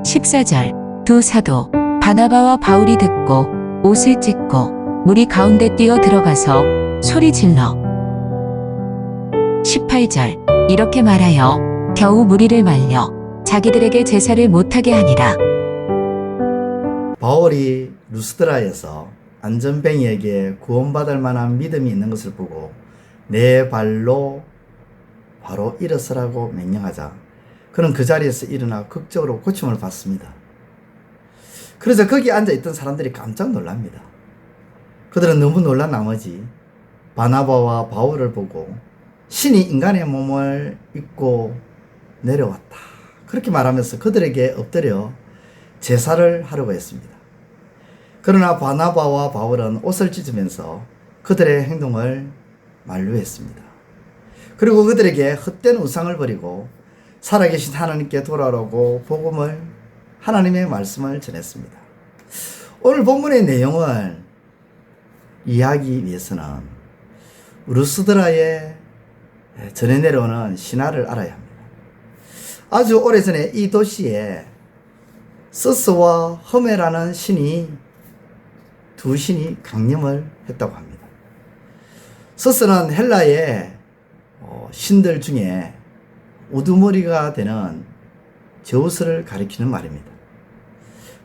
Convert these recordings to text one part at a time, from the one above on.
14절. 두 사도 바나바와 바울이 듣고 옷을 찢고 무리 가운데 뛰어 들어가서 소리 질러 18절. 이렇게 말하여 겨우 무리를 말려 자기들에게 제사를 못하게 하니라. 바울이 루스드라에서 안전뱅이에게 구원받을 만한 믿음이 있는 것을 보고 내 발로 바로 일어서라고 명령하자 그는 그 자리에서 일어나 극적으로 고침을 받습니다. 그래서 거기 앉아있던 사람들이 깜짝 놀랍니다. 그들은 너무 놀란 나머지 바나바와 바울을 보고 신이 인간의 몸을 입고 내려왔다 그렇게 말하면서 그들에게 엎드려 제사를 하려고 했습니다. 그러나 바나바와 바울은 옷을 찢으면서 그들의 행동을 만류했습니다. 그리고 그들에게 헛된 우상을 버리고 살아계신 하나님께 돌아오라고 복음을, 하나님의 말씀을 전했습니다. 오늘 본문의 내용을 이해하기 위해서는 루스드라에 전해 내려오는 신화를 알아야 합니다. 아주 오래전에 이 도시에 서스와 허메라는 두 신이 강림을 했다고 합니다. 서스는 헬라의 신들 중에 우두머리가 되는 제우스를 가리키는 말입니다.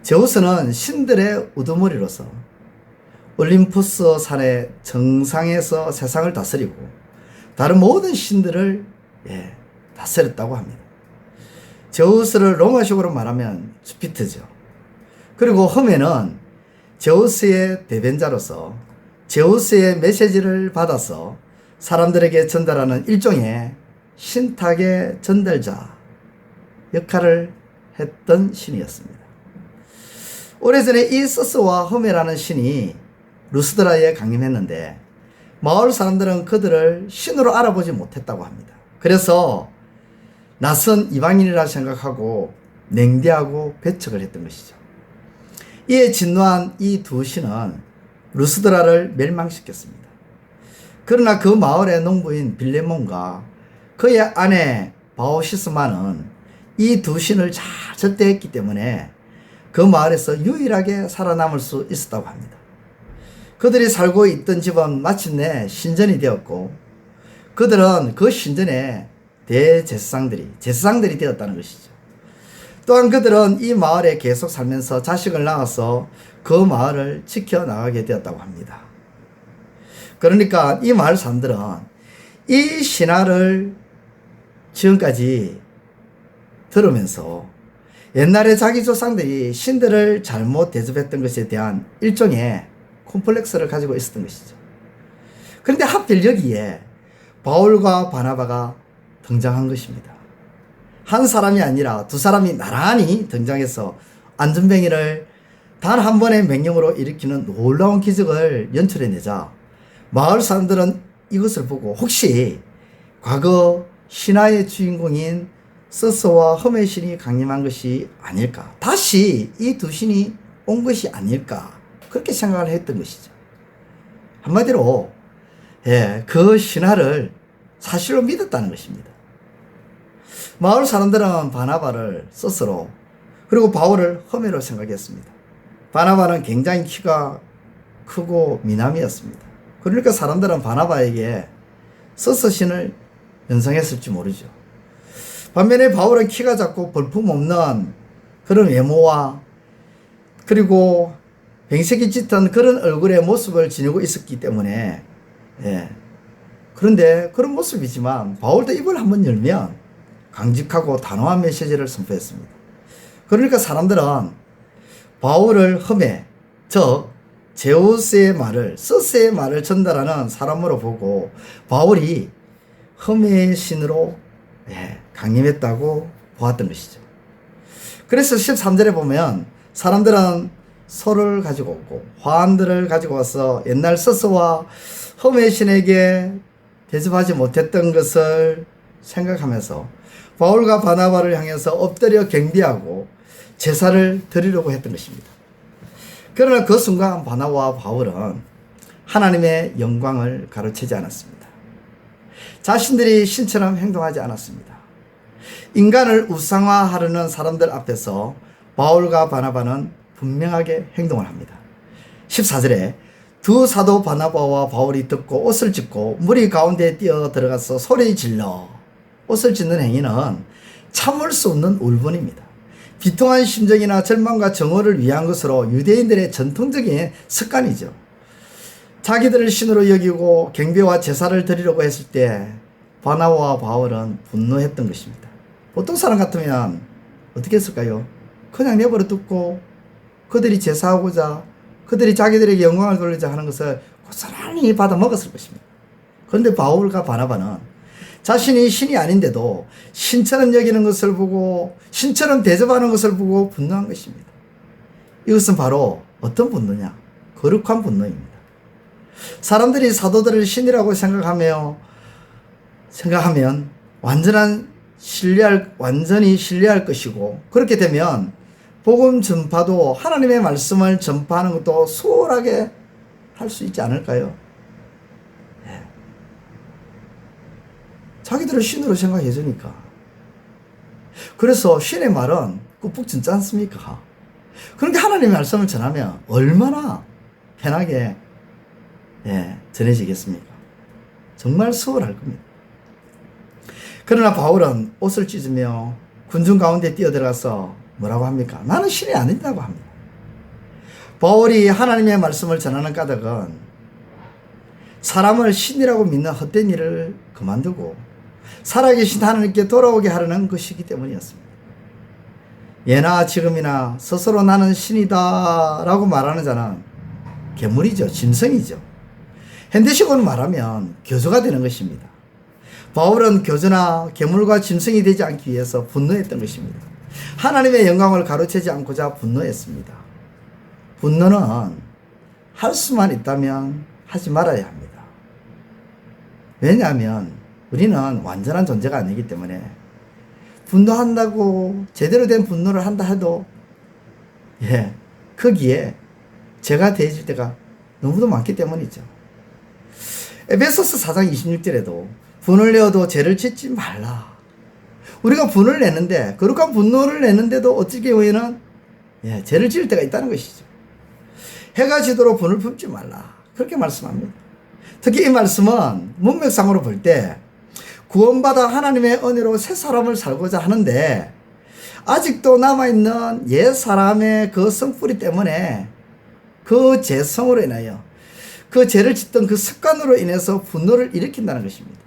제우스는 신들의 우두머리로서 올림푸스 산의 정상에서 세상을 다스리고 다른 모든 신들을 다스렸다고 합니다. 제우스를 로마식으로 말하면 주피터죠. 그리고 허메는 제우스의 대변자로서 제우스의 메시지를 받아서 사람들에게 전달하는 일종의 신탁의 전달자 역할을 했던 신이었습니다. 오래전에 이 서스와 허메라는 신이 루스드라에 강림했는데 마을 사람들은 그들을 신으로 알아보지 못했다고 합니다. 그래서 낯선 이방인이라 생각하고 냉대하고 배척을 했던 것이죠. 이에 진노한 이 두 신은 루스드라를 멸망시켰습니다. 그러나 그 마을의 농부인 빌레몬과 그의 아내 바오시스마는 이 두 신을 잘 절대했기 때문에 그 마을에서 유일하게 살아남을 수 있었다고 합니다. 그들이 살고 있던 집은 마침내 신전이 되었고 그들은 그 신전의 제사장들이 되었다는 것이죠. 또한 그들은 이 마을에 계속 살면서 자식을 낳아서 그 마을을 지켜나가게 되었다고 합니다. 그러니까 이 마을 사람들은 이 신화를 지금까지 들으면서 옛날에 자기 조상들이 신들을 잘못 대접했던 것에 대한 일종의 콤플렉스를 가지고 있었던 것이죠. 그런데 하필 여기에 바울과 바나바가 등장한 것입니다. 한 사람이 아니라 두 사람이 나란히 등장해서 안전뱅이를 단 한 번의 명령으로 일으키는 놀라운 기적을 연출해내자 마을 사람들은 이것을 보고 혹시 과거 신화의 주인공인 서스와 허메 신이 강림한 것이 아닐까, 다시 이 두 신이 온 것이 아닐까, 그렇게 생각을 했던 것이죠. 한마디로 그 신화를 사실로 믿었다는 것입니다. 마을 사람들은 바나바를 서스로 그리고 바울을 허메로 생각했습니다. 바나바는 굉장히 키가 크고 미남이었습니다. 그러니까 사람들은 바나바에게 서스 신을 연상했을지 모르죠. 반면에 바울은 키가 작고 볼품없는 그런 외모와 그리고 병색이 짙은 그런 얼굴의 모습을 지니고 있었기 때문에 그런데 그런 모습이지만 바울도 입을 한번 열면 강직하고 단호한 메시지를 선포했습니다. 그러니까 사람들은 바울을 허메, 즉 제우스의 말을, 서스의 말을 전달하는 사람으로 보고 바울이 허메의 신으로 강림했다고 보았던 것이죠. 그래서 13절에 보면 사람들은 소를 가지고 오고 화환들을 가지고 와서 옛날 서스와 허메의 신에게 대접하지 못했던 것을 생각하면서 바울과 바나바를 향해서 엎드려 경배하고 제사를 드리려고 했던 것입니다. 그러나 그 순간 바나바와 바울은 하나님의 영광을 가로채지 않았습니다. 자신들이 신처럼 행동하지 않았습니다. 인간을 우상화하려는 사람들 앞에서 바울과 바나바는 분명하게 행동을 합니다. 14절에 두 사도 바나바와 바울이 듣고 옷을 찢고 무리 가운데에 뛰어 들어가서 소리 질러. 옷을 찢는 행위는 참을 수 없는 울분입니다. 비통한 심정이나 절망과 정오를 위한 것으로 유대인들의 전통적인 습관이죠. 자기들을 신으로 여기고 경배와 제사를 드리려고 했을 때 바나바와 바울은 분노했던 것입니다. 보통 사람 같으면 어떻게 했을까요? 그냥 내버려 두고 그들이 제사하고자 그들이 자기들에게 영광을 돌리자 하는 것을 고스란히 받아 먹었을 것입니다. 그런데 바울과 바나바는 자신이 신이 아닌데도 신처럼 여기는 것을 보고 신처럼 대접하는 것을 보고 분노한 것입니다. 이것은 바로 어떤 분노냐? 거룩한 분노입니다. 사람들이 사도들을 신이라고 생각하면 완전히 신뢰할 것이고, 그렇게 되면 복음 전파도 하나님의 말씀을 전파하는 것도 수월하게 할 수 있지 않을까요? 네. 자기들을 신으로 생각해 주니까. 그래서 신의 말은 꾹꾹 진지 않습니까? 그런데 하나님의 말씀을 전하면 얼마나 편하게 전해지겠습니까? 정말 수월할 겁니다. 그러나 바울은 옷을 찢으며 군중 가운데 뛰어들어가서 뭐라고 합니까? 나는 신이 아니다고 합니다. 바울이 하나님의 말씀을 전하는 까닭은 사람을 신이라고 믿는 헛된 일을 그만두고 살아계신 하나님께 돌아오게 하려는 것이기 때문이었습니다. 예나 지금이나 스스로 나는 신이다 라고 말하는 자는 괴물이죠. 짐승이죠. 현대식으로 말하면 교조가 되는 것입니다. 바울은 교조나 괴물과 짐승이 되지 않기 위해서 분노했던 것입니다. 하나님의 영광을 가로채지 않고자 분노했습니다. 분노는 할 수만 있다면 하지 말아야 합니다. 왜냐하면 우리는 완전한 존재가 아니기 때문에 분노한다고 제대로 된 분노를 한다 해도 거기에 죄가 대해질 때가 너무도 많기 때문이죠. 에베소서 4장 26절에도 분을 내어도 죄를 짓지 말라. 우리가 분을 내는데, 거룩한 분노를 내는데도 어찌 경우에는 죄를 지을 때가 있다는 것이죠. 해가 지도록 분을 품지 말라. 그렇게 말씀합니다. 특히 이 말씀은 문맥상으로 볼 때 구원받아 하나님의 은혜로 새 사람을 살고자 하는데 아직도 남아있는 옛 사람의 그 성뿌리 때문에 그 죄성으로 인하여 그 죄를 짓던 그 습관으로 인해서 분노를 일으킨다는 것입니다.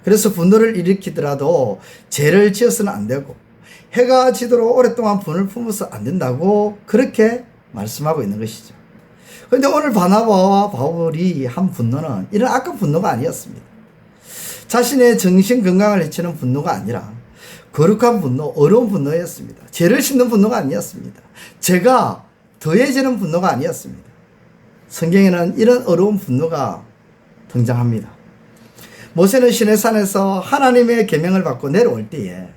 그래서 분노를 일으키더라도 죄를 지어서는 안 되고 해가 지도록 오랫동안 분을 품어서 안 된다고 그렇게 말씀하고 있는 것이죠. 그런데 오늘 바나바와 바울이 한 분노는 이런 악한 분노가 아니었습니다. 자신의 정신 건강을 해치는 분노가 아니라 거룩한 분노, 어려운 분노였습니다. 죄를 짓는 분노가 아니었습니다. 죄가 더해지는 분노가 아니었습니다. 성경에는 이런 어려운 분노가 등장합니다. 모세는 시내산에서 하나님의 계명을 받고 내려올 때에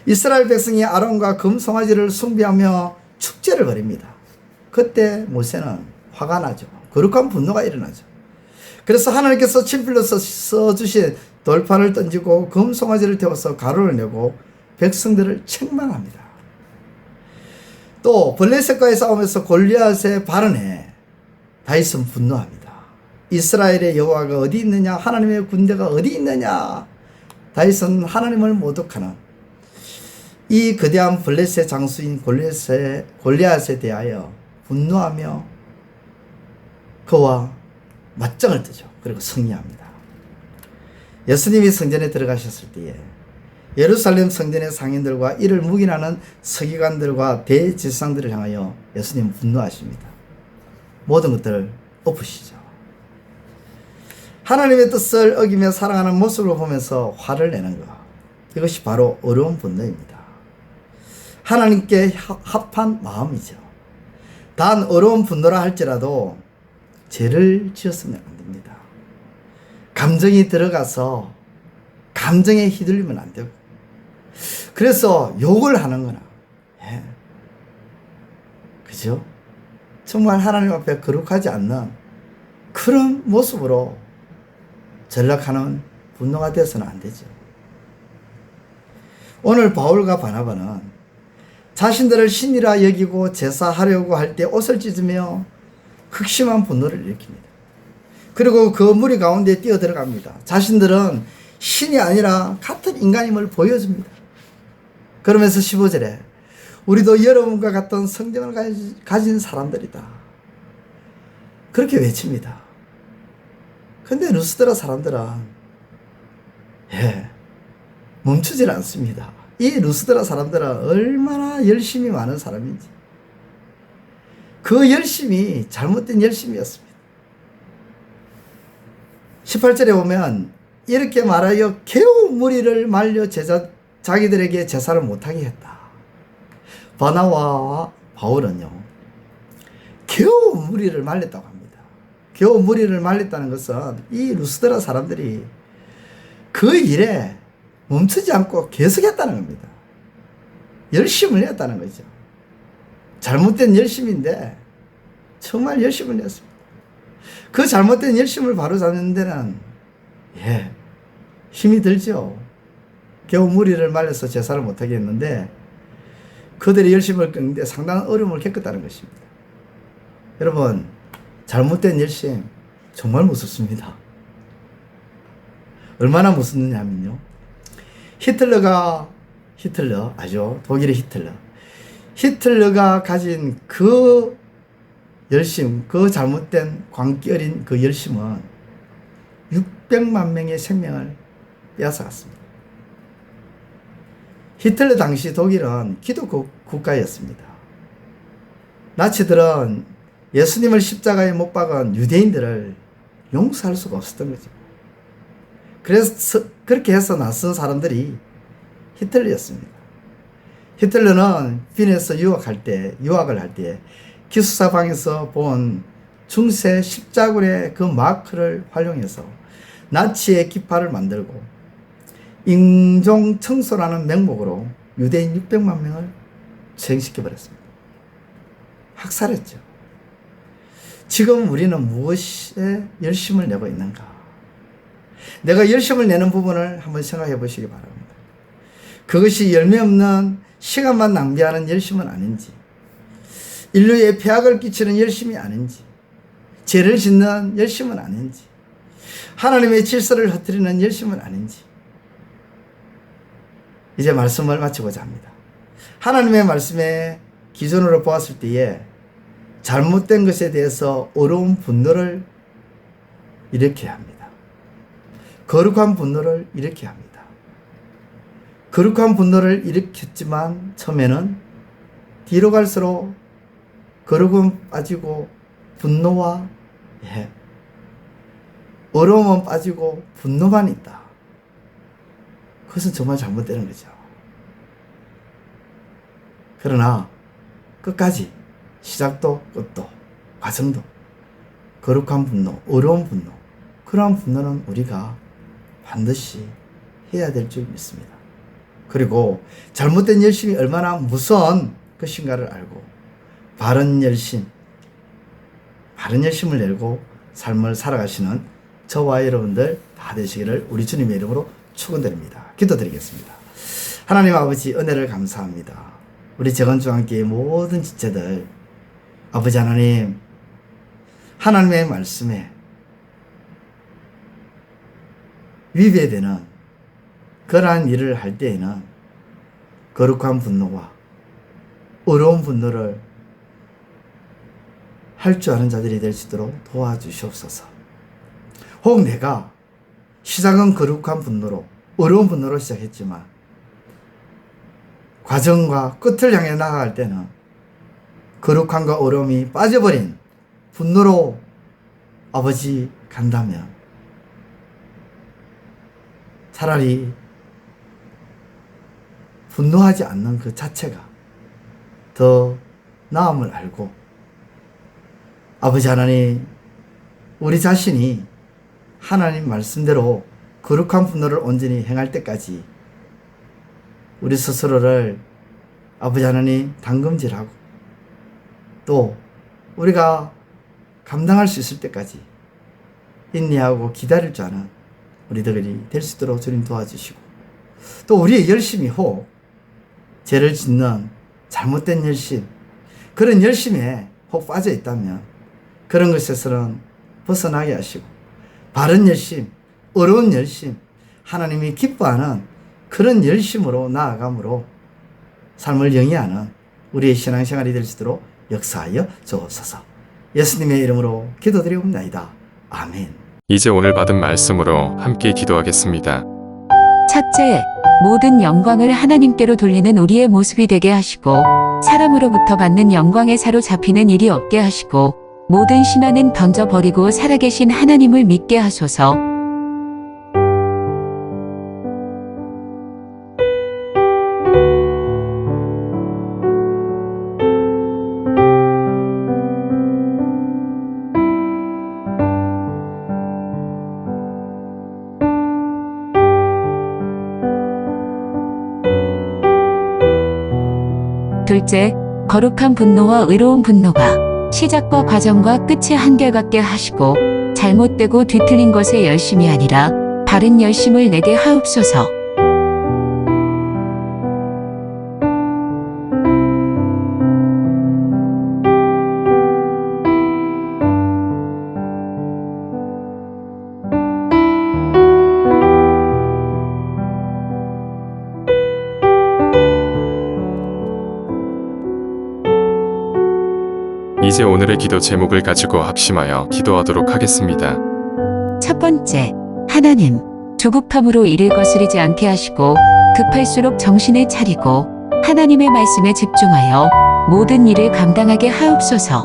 이스라엘 백성이 아론과 금송아지를 숭배하며 축제를 벌입니다. 그때 모세는 화가 나죠. 거룩한 분노가 일어나죠. 그래서 하나님께서 친필로 써주신 돌판을 던지고 금송아지를 태워서 가루를 내고 백성들을 책망합니다. 또 블레셋과의 싸움에서 골리앗의 발언에 다윗은 분노합니다. 이스라엘의 여호와가 어디 있느냐? 하나님의 군대가 어디 있느냐? 다윗은 하나님을 모독하는 이 거대한 블레셋 장수인 골리앗에 대하여 분노하며 그와 맞짱을 뜨죠. 그리고 승리합니다. 예수님이 성전에 들어가셨을 때에 예루살렘 성전의 상인들과 이를 묵인하는 서기관들과 대제사장들을 향하여 예수님은 분노하십니다. 모든 것들을 엎으시죠. 하나님의 뜻을 어기며 살아가는 모습을 보면서 화를 내는 것, 이것이 바로 어려운 분노입니다. 하나님께 합한 마음이죠. 단 어려운 분노라 할지라도 죄를 지었으면 안 됩니다. 감정이 들어가서 감정에 휘둘리면 안 되고, 그래서 욕을 하는 거나, 그죠? 정말 하나님 앞에 거룩하지 않는 그런 모습으로 전락하는 분노가 되어서는 안 되죠. 오늘 바울과 바나바는 자신들을 신이라 여기고 제사하려고 할 때 옷을 찢으며 극심한 분노를 일으킵니다. 그리고 그 무리 가운데 뛰어 들어갑니다. 자신들은 신이 아니라 같은 인간임을 보여줍니다. 그러면서 15절에 우리도 여러분과 같은 성정을 가진 사람들이다. 그렇게 외칩니다. 근데 루스드라 사람들은 멈추질 않습니다. 이 루스드라 사람들은 얼마나 열심이 많은 사람인지, 그 열심이 잘못된 열심이었습니다. 18절에 보면 이렇게 말하여 겨우 무리를 말려 자기들에게 제사를 못하게 했다. 바나바와 바울은요, 겨우 무리를 말렸다고 합니다. 겨우 무리를 말렸다는 것은 이 루스드라 사람들이 그 일에 멈추지 않고 계속했다는 겁니다. 열심을 냈다는 거죠. 잘못된 열심인데 정말 열심을 냈습니다. 그 잘못된 열심을 바로잡는 데는 힘이 들죠. 겨우 무리를 말려서 제사를 못하게 했는데 그들의 열심을 끊는데 상당한 어려움을 겪었다는 것입니다. 여러분, 잘못된 열심 정말 무섭습니다. 얼마나 무섭느냐 하면요, 히틀러 아죠? 독일의 히틀러가 가진 그 열심, 그 잘못된 광기 어린 그 열심은 600만 명의 생명을 빼앗아갔습니다. 히틀러 당시 독일은 기독교 국가였습니다. 나치들은 예수님을 십자가에 못 박은 유대인들을 용서할 수가 없었던 거죠. 그래서 그렇게 해서 나선 사람들이 히틀러였습니다. 히틀러는 빈에서 유학을 할 때 기숙사방에서 본 중세 십자군의 그 마크를 활용해서 나치의 깃발을 만들고 인종 청소라는 명목으로 유대인 600만 명을 수행시켜버렸습니다. 학살했죠. 지금 우리는 무엇에 열심을 내고 있는가? 내가 열심을 내는 부분을 한번 생각해 보시기 바랍니다. 그것이 열매 없는 시간만 낭비하는 열심은 아닌지, 인류에 폐악을 끼치는 열심이 아닌지, 죄를 짓는 열심은 아닌지, 하나님의 질서를 흐트리는 열심은 아닌지, 이제 말씀을 마치고자 합니다. 하나님의 말씀의 기준으로 보았을 때에 잘못된 것에 대해서 어려운 분노를 일으켜야 합니다. 거룩한 분노를 일으켜야 합니다. 거룩한 분노를 일으켰지만 처음에는 뒤로 갈수록 거룩은 빠지고 분노와 어려움은 빠지고 분노만 있다. 그것은 정말 잘못되는 거죠. 그러나 끝까지 시작도 끝도 과정도 거룩한 분노, 어려운 분노, 그러한 분노는 우리가 반드시 해야 될 줄 믿습니다. 그리고 잘못된 열심이 얼마나 무서운 것인가를 알고 바른 열심을 내고 삶을 살아가시는 저와 여러분들 다 되시기를 우리 주님의 이름으로 축원드립니다. 기도드리겠습니다. 하나님 아버지, 은혜를 감사합니다. 우리 재건중앙교회 모든 지체들, 아버지 하나님, 하나님의 말씀에 위배되는 그러한 일을 할 때에는 거룩한 분노와 어려운 분노를 할 줄 아는 자들이 될 수 있도록 도와주시옵소서. 혹 내가 시작은 거룩한 분노로, 어려운 분노로 시작했지만 과정과 끝을 향해 나아갈 때는 거룩함과 어려움이 빠져버린 분노로 아버지 간다면 차라리 분노하지 않는 그 자체가 더 나음을 알고, 아버지 하나님, 우리 자신이 하나님 말씀대로 거룩한 분노를 온전히 행할 때까지 우리 스스로를 아버지 하나님 담금질하고 또 우리가 감당할 수 있을 때까지 인내하고 기다릴 줄 아는 우리들이 될 수 있도록 주님 도와주시고, 또 우리의 열심이 혹 죄를 짓는 잘못된 열심, 그런 열심에 혹 빠져 있다면 그런 것에서는 벗어나게 하시고 바른 열심, 어려운 열심, 하나님이 기뻐하는 그런 열심으로 나아감으로 삶을 영위하는 우리의 신앙생활이 될 수 있도록 역사하여 주옵소서. 예수님의 이름으로 기도드리옵나이다. 아멘. 이제 오늘 받은 말씀으로 함께 기도하겠습니다. 첫째, 모든 영광을 하나님께로 돌리는 우리의 모습이 되게 하시고 사람으로부터 받는 영광에 사로잡히는 일이 없게 하시고 모든 신화는 던져버리고 살아계신 하나님을 믿게 하소서. 둘째, 거룩한 분노와 의로운 분노가 시작과 과정과 끝이 한결같게 하시고 잘못되고 뒤틀린 것에 열심이 아니라 바른 열심을 내게 하옵소서. 이제 오늘의 기도 제목을 가지고 합심하여 기도하도록 하겠습니다. 첫 번째, 하나님, 조급함으로 일을 거스리지 않게 하시고 급할수록 정신을 차리고 하나님의 말씀에 집중하여 모든 일을 감당하게 하옵소서.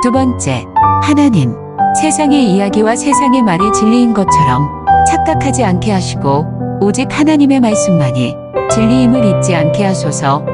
두 번째, 하나님, 세상의 이야기와 세상의 말이 진리인 것처럼 착각하지 않게 하시고 오직 하나님의 말씀만이 진리임을 잊지 않게 하소서.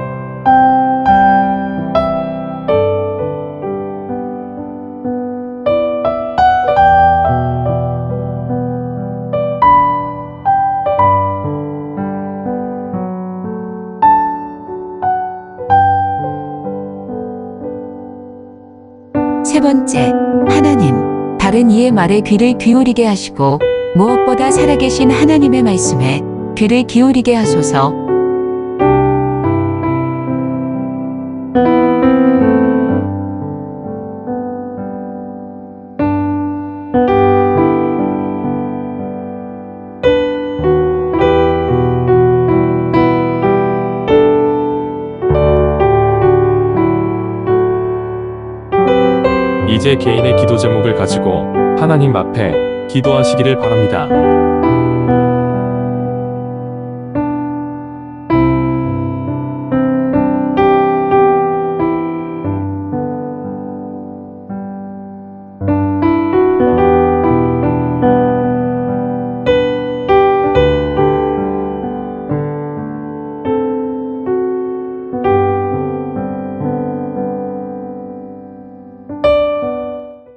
세 번째, 하나님, 다른 이의 말에 귀를 기울이게 하시고 무엇보다 살아계신 하나님의 말씀에 귀를 기울이게 하소서. 이제 개인의 기도 제목을 가지고 하나님 앞에 기도하시기를 바랍니다.